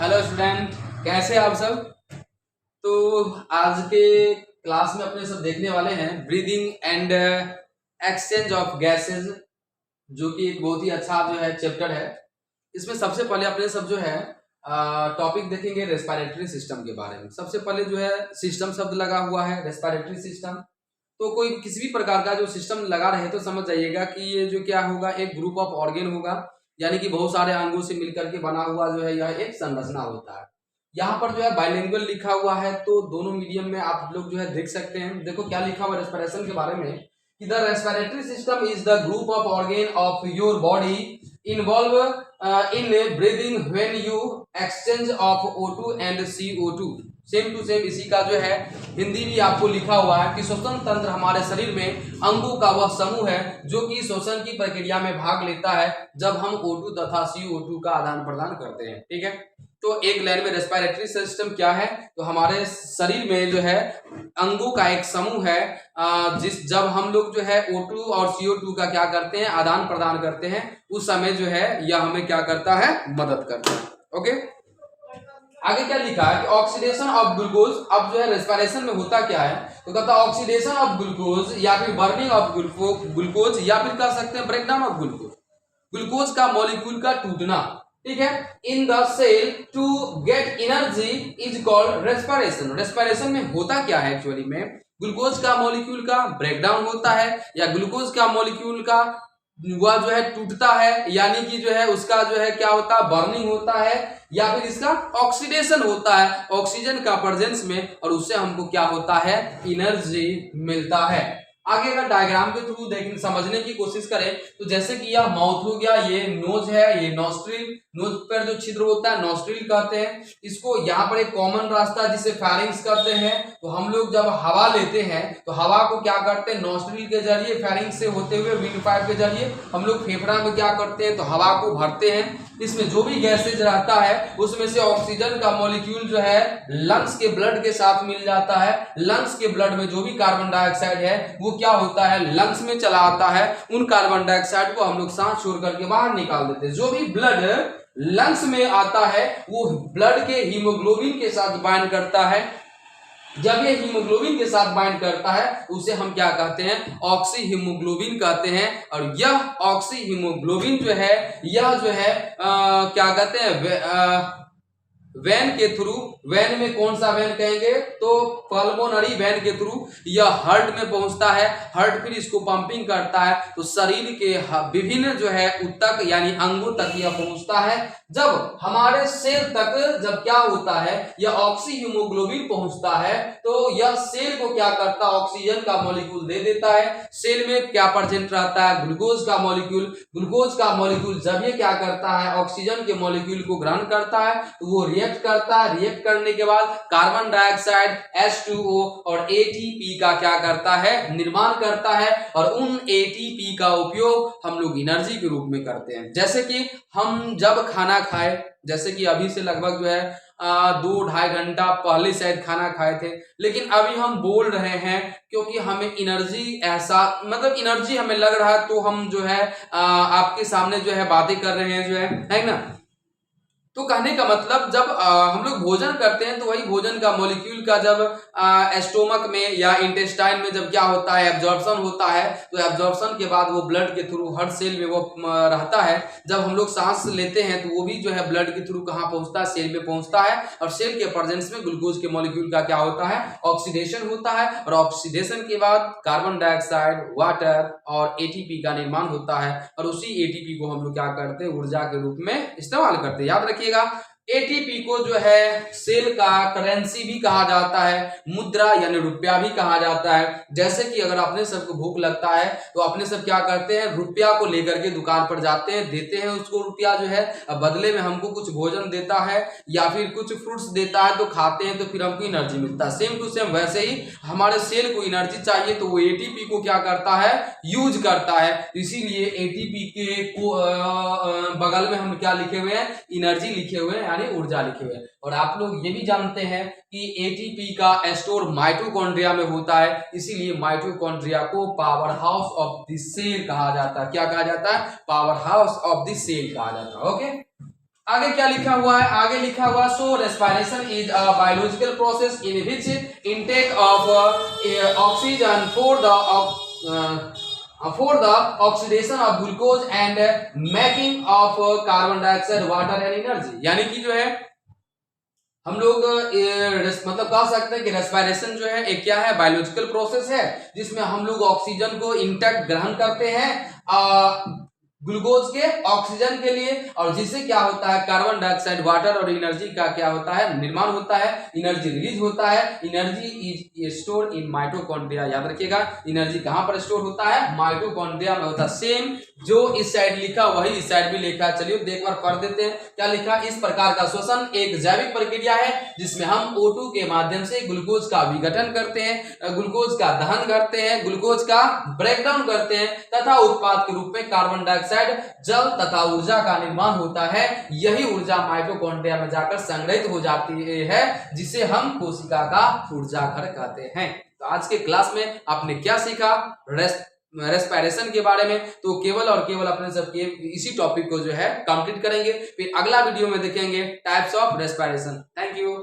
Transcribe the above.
Hello student, कैसे आप सब। तो आज के क्लास में अपने सब देखने वाले हैं breathing and exchange of gases, जो कि एक बहुत ही अच्छा जो है चैप्टर है। इसमें सबसे पहले अपने सब जो है टॉपिक देखेंगे रेस्पिरेटरी सिस्टम के बारे में। सबसे पहले जो है सिस्टम शब्द लगा हुआ है, रेस्पिरेटरी सिस्टम। तो कोई किसी भी प्रकार का जो सिस्टम लगा रहे तो समझ जाइएगा कि ये जो क्या होगा, एक ग्रुप ऑफ ऑर्गेन होगा, यानी कि बहुत सारे अंगों से मिलकर के बना हुआ जो है यह एक संरचना होता है। यहाँ पर जो है बाइलिंगुअल लिखा हुआ है, तो दोनों मीडियम में आप लोग जो है देख सकते हैं। देखो क्या लिखा हुआ रेस्पिरेशन के बारे में कि the respiratory system is the group of organ of your body involve in breathing when you exchange of O2 and CO2। Same to same इसी का जो है हिंदी भी आपको लिखा हुआ है कि श्वसन तंत्र हमारे शरीर में अंगों का वह समूह है जो कि श्वसन की प्रक्रिया में भाग लेता है जब हम O2 तथा CO2 का आदान प्रदान करते हैं। ठीक है, तो एक लाइन में रेस्पिरेटरी सिस्टम क्या है, तो हमारे शरीर में जो है अंगों का एक समूह है जिस जब हम लोग जो है O2 और CO2 का क्या करते हैं, आदान प्रदान करते हैं, उस समय जो है यह हमें क्या करता है, मदद करता है। ओके, आगे क्या लिखा है कि ऑक्सीडेशन ऑफ ग्लूकोज। अब जो है रेस्पिरेशन में होता क्या है, तो कहता है ऑक्सीडेशन ऑफ ग्लूकोज या फिर बर्निंग ऑफ ग्लूकोज या फिर कह सकते हैं ब्रेकडाउन ऑफ ग्लूकोज, ग्लूकोज का मॉलिक्यूल का टूटना। ठीक है, in the cell to get energy is called respiration. Respiration में होता क्या है एक्चुअली में, ग्लूकोज का मॉलिक्यूल का ब्रेकडाउन होता है या ग्लूकोज का मॉलिक्यूल का वह जो है टूटता है, यानी कि जो है उसका जो है क्या होता है, बर्निंग होता है, या फिर इसका ऑक्सीडेशन होता है ऑक्सीजन का प्रेजेंस में, और उससे हमको क्या होता है, एनर्जी मिलता है। आगे अगर डायग्राम के थ्रू देखें समझने की कोशिश करें तो जैसे कि यह माउथ हो गया, ये नोज है, ये नॉस्ट्रिल, नोज पर जो छिद्र होता है नॉस्ट्रिल कहते हैं इसको। यहाँ पर एक कॉमन रास्ता जिसे फेरिंग्स कहते हैं। तो हम लोग जब हवा लेते हैं तो हवा को क्या करते हैं, नॉस्ट्रिल के जरिए फेरिंग्स से होते हुए विंड पाइप के जरिए हम लोग फेफड़ा में क्या करते हैं, तो हवा को भरते हैं। इसमें जो भी गैसेज रहता है उसमें से ऑक्सीजन का मॉलिक्यूल जो है लंग्स के ब्लड के साथ मिल जाता है। लंग्स के ब्लड में जो भी कार्बन डाइऑक्साइड है वो क्या होता है, लंग्स में चला आता है। उन कार्बन डाइऑक्साइड को हम लोग सांस छोड़ करके बाहर निकाल देते हैं। जो भी ब्लड लंग्स में आता है वो ब्लड के हीमोग्लोबिन के साथ बाइंड करता है। जब ये हीमोग्लोबिन के साथ बाइंड करता है उसे हम क्या कहते हैं, ऑक्सी हीमोग्लोबिन कहते हैं। और यह ऑक्सी हीमोग्लोबिन जो है यह जो है क्या कहते हैं, वैन के थ्रू, वैन में कौन सा वैन कहेंगे, तो पल्मोनरी वैन के थ्रू यह हार्ट में पहुंचता है। हार्ट फिर इसको पंपिंग करता है तो शरीर के विभिन्न जो है उत्तक यानी अंगों तक यह पहुंचता है। जब हमारे सेल तक जब क्या होता है, यह ऑक्सी हीमोग्लोबिन पहुंचता है तो यह सेल को क्या करता है, ऑक्सीजन का मॉलिक्यूल दे देता है। सेल में क्या प्रेजेंट रहता है, ग्लूकोज का मॉलिक्यूल। ग्लूकोज का मॉलिक्यूल जब ये क्या करता है, ऑक्सीजन के मॉलिक्यूल को ग्रहण करता है तो वो रिएक्ट करता है। रिएक्ट करने के बाद कार्बन डाइऑक्साइड H2O और ATP का क्या करता है, निर्माण करता है। और उन ATP का उपयोग हम लोग एनर्जी के रूप में करते हैं। जैसे कि हम जब खाना खाए, जैसे कि अभी से लगभग जो है 2-2.5 घंटा पहले शायद खाना खाए थे, लेकिन अभी हम बोल रहे हैं क्योंकि हमें एनर्जी ऐसा मतलब एनर्जी हमें लग रहा है तो हम जो है आपके सामने जो है बातें कर रहे हैं, जो है ना। तो कहने का मतलब जब हम लोग भोजन करते हैं तो वही भोजन का मॉलिक्यूल का जब स्टोमक में या इंटेस्टाइन में जब क्या होता है, एब्जॉर्प्शन होता है, तो एब्जॉर्प्शन के बाद वो ब्लड के थ्रू हर सेल में वो रहता है। जब हम लोग सांस लेते हैं तो वो भी जो है ब्लड के थ्रू कहाँ पहुंचता है, सेल में पहुंचता है। और सेल के प्रेजेंस में ग्लूकोज के मॉलिक्यूल का क्या होता है, ऑक्सीडेशन होता है। और ऑक्सीडेशन के बाद कार्बन डाइऑक्साइड, वाटर और ATP का निर्माण होता है। और उसी ATP को हम लोग क्या करते हैं, ऊर्जा के रूप में इस्तेमाल करते हैं। याद रखिएगा ATP को जो है सेल का करेंसी भी कहा जाता है, मुद्रा यानी रुपया भी कहा जाता है। जैसे कि अगर अपने सबको भूख लगता है तो अपने सब क्या करते हैं, रुपया को लेकर के दुकान पर जाते हैं, देते हैं उसको रुपया जो है, बदले में हमको कुछ भोजन देता है या फिर कुछ फ्रूट्स देता है तो खाते हैं तो फिर हमको एनर्जी मिलता है। सेम टू सेम वैसे ही हमारे सेल को एनर्जी चाहिए तो वो ATP को क्या करता है, यूज करता है। इसीलिए ATP के बगल में हम क्या लिखे हुए हैं, एनर्जी लिखे हुए हैं यानी ऊर्जा लिखे हुए हैं। और आप लोग ये भी जानते हैं कि ATP का स्टोर माइटोकॉन्ड्रिया में होता है, इसीलिए माइटोकॉन्ड्रिया को power house of the cell कहा जाता है। क्या कहा जाता है, power house of the cell कहा जाता है। ओके, आगे क्या लिखा हुआ है, आगे लिखा हुआ so respiration is a biological process in which intake of oxygen for the oxidation of glucose and making of carbon dioxide, water and energy। यानी कि जो है हम लोग मतलब कह सकते हैं कि रेस्पिरेशन जो है एक क्या है, बायोलॉजिकल प्रोसेस है जिसमें हम लोग ऑक्सीजन को इंटेक्ट ग्रहण करते हैं ग्लूकोज के ऑक्सीजन के लिए, और जिससे क्या होता है कार्बन डाइऑक्साइड, वाटर और एनर्जी का क्या होता है, निर्माण होता है, एनर्जी रिलीज होता है। Energy is store in mitochondria. याद रखिएगा एनर्जी कहां पर स्टोर होता है, माइटोकॉन्ड्रिया में होता है। सेम जो इस साइड लिखा वही इस साइड भी लिखा। चलिए एक बार पढ़ देते हैं क्या लिखा। इस प्रकार का श्वसन एक जैविक प्रक्रिया है जिसमें हम O2 के माध्यम से ग्लूकोज का विघटन करते हैं, ग्लूकोज का दहन करते हैं, ग्लूकोज का ब्रेकडाउन करते हैं तथा उत्पाद के रूप में कार्बन डाइऑक्साइड, जल तथा ऊर्जा का निर्माण होता है। यही ऊर्जा माइटोकॉन्ड्रिया में जाकर संग्रहित हो जाती है जिसे हम कोशिका का ऊर्जा घर कहते हैं। तो आज के क्लास में आपने क्या सीखा रेस्पिरेशन के बारे में, तो केवल और केवल अपने सबके इसी टॉपिक को जो है कंप्लीट करेंगे। फिर अगला वीडियो में देखेंगे types of respiration. Thank you.